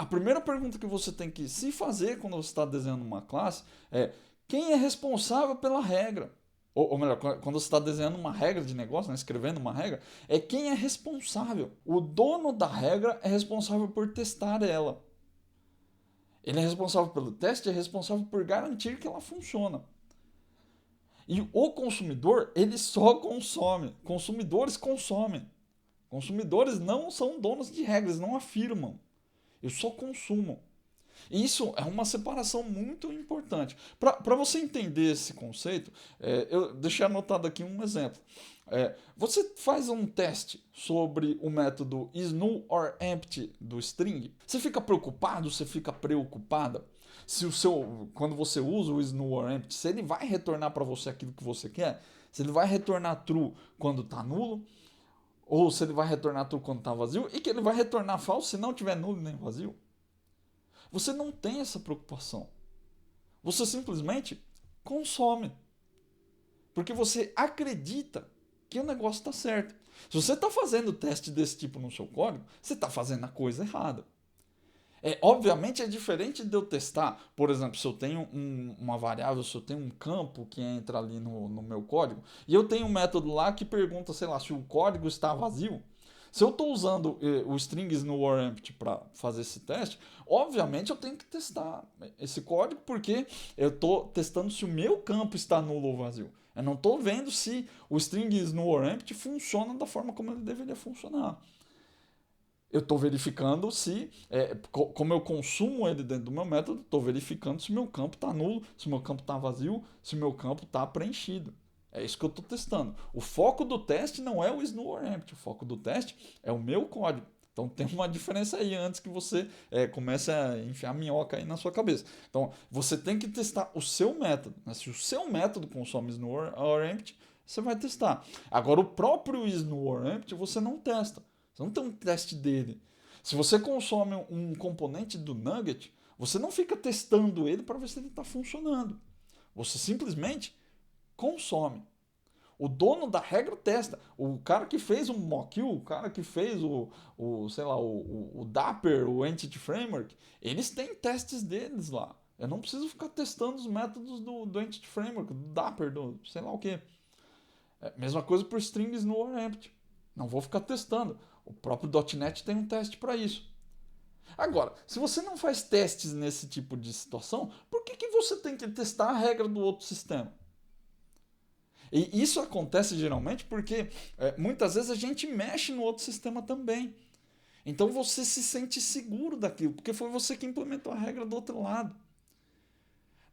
A primeira pergunta que você tem que se fazer quando você está desenhando uma classe é quem é responsável pela regra? Ou melhor, quando você está desenhando uma regra de negócio, né, escrevendo uma regra, é quem é responsável. O dono da regra é responsável por testar ela. Ele é responsável pelo teste, é responsável por garantir que ela funciona. E o consumidor, ele só consome. Consumidores consomem. Consumidores não são donos de regras, não afirmam. Eu só consumo. E isso é uma separação muito importante. Para você entender esse conceito, eu deixei anotado aqui um exemplo. Você faz um teste sobre o método is null or empty do string. Você fica preocupado, você fica preocupada se quando você usa o is null or empty, se ele vai retornar para você aquilo que você quer, se ele vai retornar true quando está nulo, ou se ele vai retornar true quando está vazio, e que ele vai retornar falso se não tiver nulo nem vazio. Você não tem essa preocupação. Você simplesmente consome. Porque você acredita que o negócio está certo. Se você está fazendo teste desse tipo no seu código, você está fazendo a coisa errada. Obviamente é diferente de eu testar, por exemplo, se eu tenho uma variável, se eu tenho um campo que entra ali no meu código, e eu tenho um método lá que pergunta, sei lá, se o código está vazio. Se eu estou usando o strings no warempty para fazer esse teste, obviamente eu tenho que testar esse código porque eu estou testando se o meu campo está nulo ou vazio. Eu não estou vendo se o strings no warempty funciona da forma como ele deveria funcionar. Eu estou verificando se, como eu consumo ele dentro do meu método, estou verificando se o meu campo está nulo, se o meu campo está vazio, se o meu campo está preenchido. É isso que eu estou testando. O foco do teste não é o is null or empty, o foco do teste é o meu código. Então tem uma diferença aí antes que você comece a enfiar minhoca aí na sua cabeça. Então você tem que testar o seu método. Né? Se o seu método consome is null or empty, você vai testar. Agora o próprio is null or empty você não testa. Você não tem um teste dele. Se você consome um componente do Nugget, você não fica testando ele para ver se ele está funcionando. Você simplesmente consome. O dono da regra testa. O cara que fez o mock-q, o cara que fez sei lá, o Dapper, o Entity Framework, eles têm testes deles lá. Eu não preciso ficar testando os métodos do Entity Framework, do Dapper, do sei lá o que. Mesma coisa por strings no warempty. Não vou ficar testando. O próprio .NET tem um teste para isso. Agora, se você não faz testes nesse tipo de situação, por que você tem que testar a regra do outro sistema? E isso acontece geralmente porque muitas vezes a gente mexe no outro sistema também. Então você se sente seguro daquilo, porque foi você que implementou a regra do outro lado.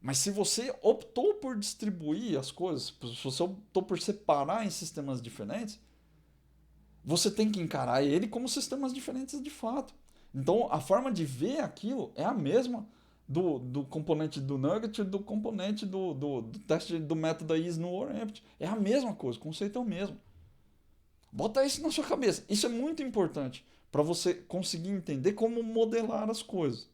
Mas se você optou por distribuir as coisas, se você optou por separar em sistemas diferentes, você tem que encarar ele como sistemas diferentes de fato. Então a forma de ver aquilo é a mesma do componente do Nugget e do componente do teste do método is null or empty. É a mesma coisa, o conceito é o mesmo. Bota isso na sua cabeça. Isso é muito importante para você conseguir entender como modelar as coisas.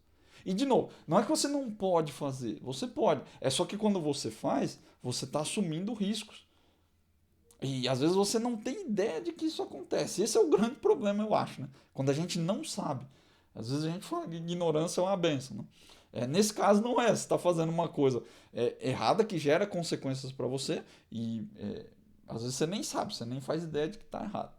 E de novo, não é que você não pode fazer, você pode. É só que quando você faz, você está assumindo riscos. E às vezes você não tem ideia de que isso acontece. Esse é o grande problema, eu acho, né? Quando a gente não sabe. Às vezes a gente fala que ignorância é uma benção, né? Nesse caso não é, você está fazendo uma coisa errada que gera consequências para você e às vezes você nem sabe, você nem faz ideia de que está errado.